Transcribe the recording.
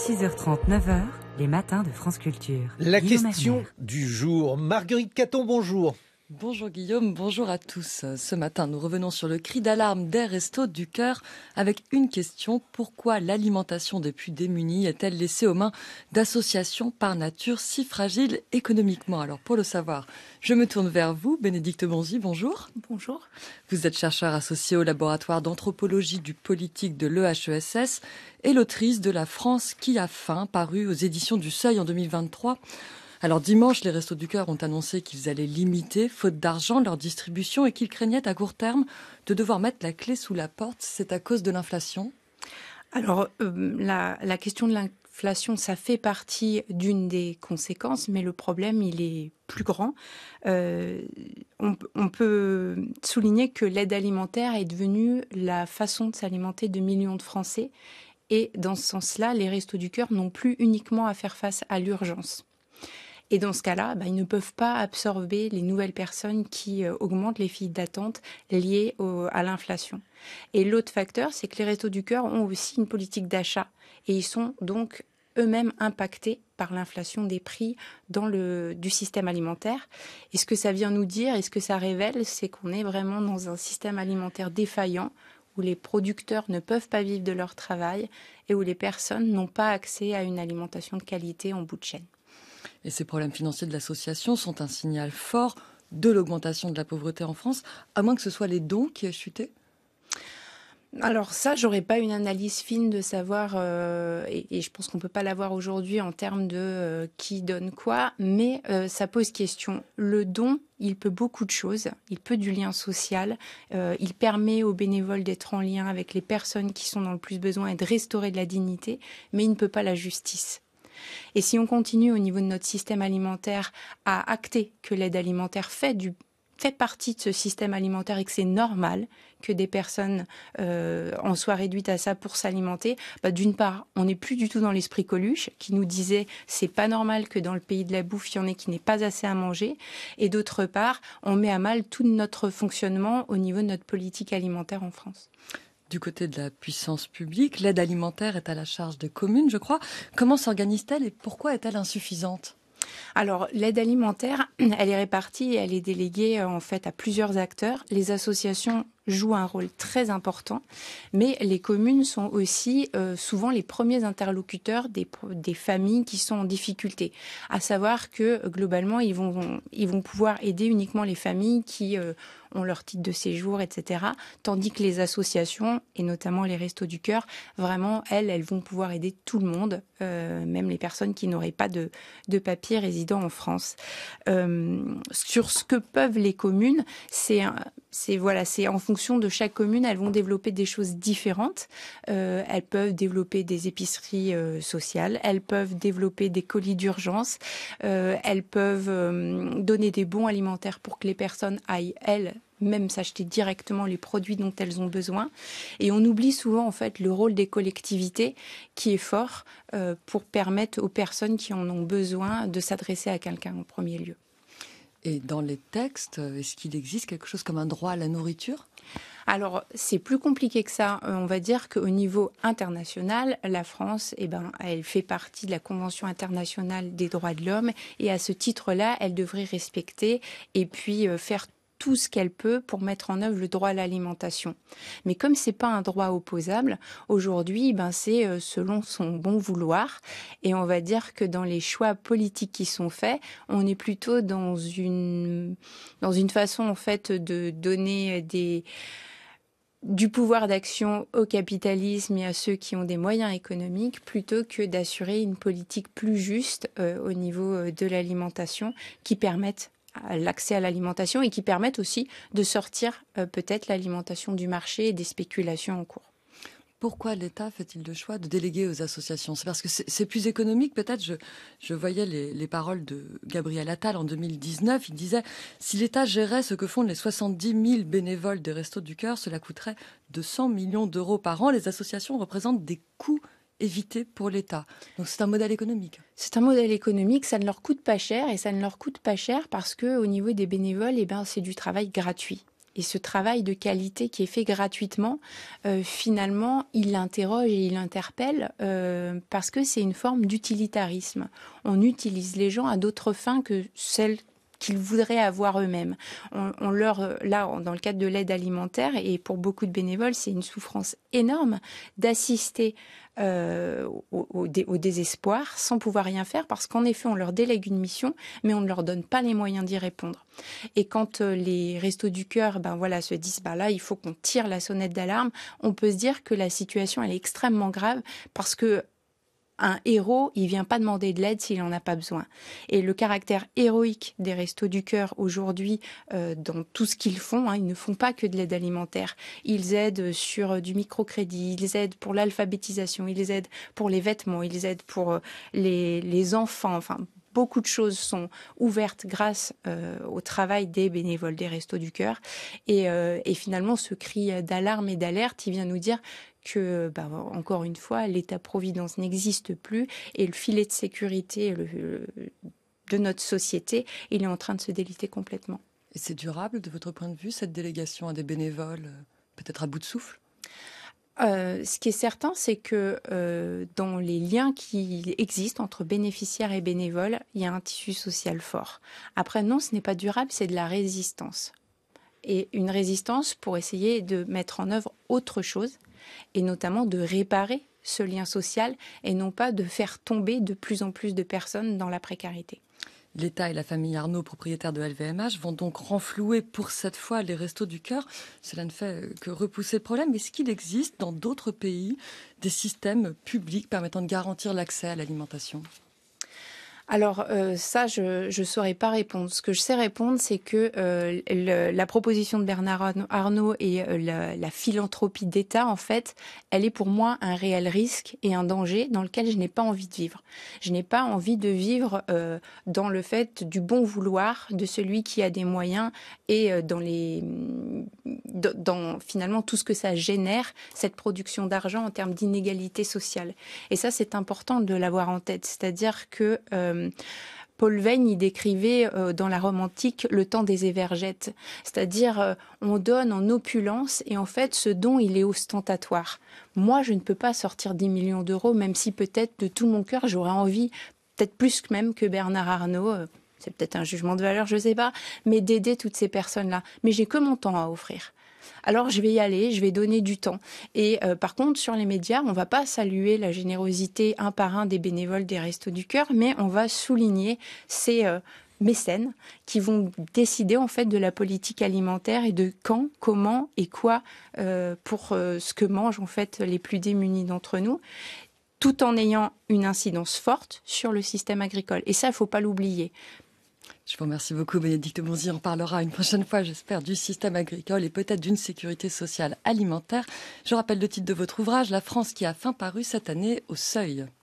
6h30, 9h, les matins de France Culture. La Guillaume question Erner. du jour. Marguerite Caton, bonjour. Bonjour Guillaume, bonjour à tous. Ce matin, nous revenons sur le cri d'alarme des Restos du Cœur avec une question. Pourquoi l'alimentation des plus démunis est-elle laissée aux mains d'associations par nature si fragiles économiquement? Alors pour le savoir, je me tourne vers vous, Bénédicte Bonzi, bonjour. Bonjour. Vous êtes chercheur associé au laboratoire d'anthropologie du politique de l'EHESS et l'autrice de La France qui a faim, paru aux éditions du Seuil en 2023. Alors dimanche, les Restos du Cœur ont annoncé qu'ils allaient limiter, faute d'argent, leur distribution et qu'ils craignaient à court terme de devoir mettre la clé sous la porte. C'est à cause de l'inflation? Alors, la question de l'inflation, ça fait partie d'une des conséquences, mais le problème, il est plus grand. On peut souligner que l'aide alimentaire est devenue la façon de s'alimenter de millions de Français. Et dans ce sens-là, les Restos du Cœur n'ont plus uniquement à faire face à l'urgence. Et dans ce cas-là, ils ne peuvent pas absorber les nouvelles personnes qui augmentent les files d'attente liées à l'inflation. Et l'autre facteur, c'est que les Restos du Cœur ont aussi une politique d'achat. Et ils sont donc eux-mêmes impactés par l'inflation des prix du système alimentaire. Et ce que ça vient nous dire et ce que ça révèle, c'est qu'on est vraiment dans un système alimentaire défaillant où les producteurs ne peuvent pas vivre de leur travail et où les personnes n'ont pas accès à une alimentation de qualité en bout de chaîne. Et ces problèmes financiers de l'association sont un signal fort de l'augmentation de la pauvreté en France, à moins que ce soit les dons qui aient chuté? Alors ça, j'aurais pas une analyse fine de savoir, et je pense qu'on peut pas l'avoir aujourd'hui en termes de qui donne quoi, mais ça pose question. Le don, il peut beaucoup de choses. Il peut du lien social. Il permet aux bénévoles d'être en lien avec les personnes qui sont dans le plus besoin et de restaurer de la dignité, mais il ne peut pas la justice. Et si on continue au niveau de notre système alimentaire à acter que l'aide alimentaire fait partie de ce système alimentaire et que c'est normal que des personnes en soient réduites à ça pour s'alimenter, d'une part, on n'est plus du tout dans l'esprit Coluche qui nous disait c'est pas normal que dans le pays de la bouffe, il y en ait qui n'aient pas assez à manger. Et d'autre part, on met à mal tout notre fonctionnement au niveau de notre politique alimentaire en France. Du côté de la puissance publique, l'aide alimentaire est à la charge des communes, je crois. Comment s'organise-t-elle et pourquoi est-elle insuffisante? Alors, l'aide alimentaire, elle est répartie et elle est déléguée en fait à plusieurs acteurs. Les associations jouent un rôle très important, mais les communes sont aussi souvent les premiers interlocuteurs des familles qui sont en difficulté. À savoir que globalement, ils vont pouvoir aider uniquement les familles qui ont leur titre de séjour, etc. Tandis que les associations, et notamment les Restos du Cœur, vraiment, elles vont pouvoir aider tout le monde, même les personnes qui n'auraient pas de papier résidant en France. Sur ce que peuvent les communes, c'est en fonction de chaque commune, elles vont développer des choses différentes. Elles peuvent développer des épiceries sociales, elles peuvent développer des colis d'urgence, elles peuvent donner des bons alimentaires pour que les personnes aillent, elles, même s'acheter directement les produits dont elles ont besoin. Et on oublie souvent en fait le rôle des collectivités qui est fort pour permettre aux personnes qui en ont besoin de s'adresser à quelqu'un en premier lieu. Et dans les textes, est-ce qu'il existe quelque chose comme un droit à la nourriture? Alors, c'est plus compliqué que ça. On va dire qu'au niveau international, la France, elle fait partie de la Convention internationale des droits de l'homme et à ce titre-là, elle devrait respecter et puis faire tout ce qu'elle peut pour mettre en œuvre le droit à l'alimentation. Mais comme c'est pas un droit opposable, aujourd'hui, c'est selon son bon vouloir. Et on va dire que dans les choix politiques qui sont faits, on est plutôt dans une façon, en fait, de donner du pouvoir d'action au capitalisme et à ceux qui ont des moyens économiques, plutôt que d'assurer une politique plus juste au niveau de l'alimentation qui permette l'accès à l'alimentation et qui permettent aussi de sortir peut-être l'alimentation du marché et des spéculations en cours. Pourquoi l'État fait-il le choix de déléguer aux associations? C'est parce que c'est plus économique peut-être. Je voyais les paroles de Gabriel Attal en 2019. Il disait « Si l'État gérait ce que font les 70 000 bénévoles des Restos du Cœur, cela coûterait 200 millions d'euros par an. Les associations représentent des coûts évité pour l'État. Donc c'est un modèle économique. C'est un modèle économique, ça ne leur coûte pas cher et ça ne leur coûte pas cher parce que au niveau des bénévoles, c'est du travail gratuit. Et ce travail de qualité qui est fait gratuitement, finalement, il interroge et il interpelle parce que c'est une forme d'utilitarisme. On utilise les gens à d'autres fins que celles qu'ils voudraient avoir eux-mêmes. Là, dans le cadre de l'aide alimentaire, et pour beaucoup de bénévoles, c'est une souffrance énorme d'assister au désespoir sans pouvoir rien faire parce qu'en effet, on leur délègue une mission, mais on ne leur donne pas les moyens d'y répondre. Et quand les Restos du Cœur se disent là, il faut qu'on tire la sonnette d'alarme, on peut se dire que la situation elle est extrêmement grave parce que un héros, il vient pas demander de l'aide s'il en a pas besoin. Et le caractère héroïque des Restos du Cœur aujourd'hui, dans tout ce qu'ils font, ils ne font pas que de l'aide alimentaire. Ils aident sur du microcrédit, ils aident pour l'alphabétisation, ils aident pour les vêtements, ils aident pour les enfants. Enfin, beaucoup de choses sont ouvertes grâce au travail des bénévoles des Restos du Cœur. Et finalement, ce cri d'alarme et d'alerte, il vient nous dire que, encore une fois, l'État-providence n'existe plus et le filet de sécurité de notre société, il est en train de se déliter complètement. Et c'est durable, de votre point de vue, cette délégation à des bénévoles, peut-être à bout de souffle ? Ce qui est certain, c'est que dans les liens qui existent entre bénéficiaires et bénévoles, il y a un tissu social fort. Après, non, ce n'est pas durable, c'est de la résistance. Et une résistance pour essayer de mettre en œuvre autre chose, et notamment de réparer ce lien social, et non pas de faire tomber de plus en plus de personnes dans la précarité. L'État et la famille Arnault, propriétaires de LVMH, vont donc renflouer pour cette fois les Restos du Cœur. Cela ne fait que repousser le problème. Est-ce qu'il existe dans d'autres pays des systèmes publics permettant de garantir l'accès à l'alimentation ? Alors ça, je ne saurais pas répondre. Ce que je sais répondre, c'est que la proposition de Bernard Arnault et la philanthropie d'État, en fait, elle est pour moi un réel risque et un danger dans lequel je n'ai pas envie de vivre. Je n'ai pas envie de vivre dans le fait du bon vouloir de celui qui a des moyens et dans finalement tout ce que ça génère, cette production d'argent en termes d'inégalité sociale. Et ça, c'est important de l'avoir en tête. C'est-à-dire que Paul Veyne y décrivait dans la Rome antique le temps des évergettes, c'est-à-dire on donne en opulence et en fait ce don il est ostentatoire. Moi je ne peux pas sortir 10 millions d'euros même si peut-être de tout mon cœur j'aurais envie, peut-être plus même que Bernard Arnault, c'est peut-être un jugement de valeur, je ne sais pas, mais d'aider toutes ces personnes-là. Mais j'ai que mon temps à offrir. Alors je vais y aller, je vais donner du temps. Et par contre, sur les médias, on ne va pas saluer la générosité un par un des bénévoles des Restos du Cœur, mais on va souligner ces mécènes qui vont décider en fait de la politique alimentaire et de quand, comment et quoi pour ce que mangent en fait les plus démunis d'entre nous, tout en ayant une incidence forte sur le système agricole. Et ça, il ne faut pas l'oublier. Je vous remercie beaucoup, Bénédicte Bonzi. On parlera une prochaine fois, j'espère, du système agricole et peut-être d'une sécurité sociale alimentaire. Je rappelle le titre de votre ouvrage, La France qui a faim, paru cette année au Seuil.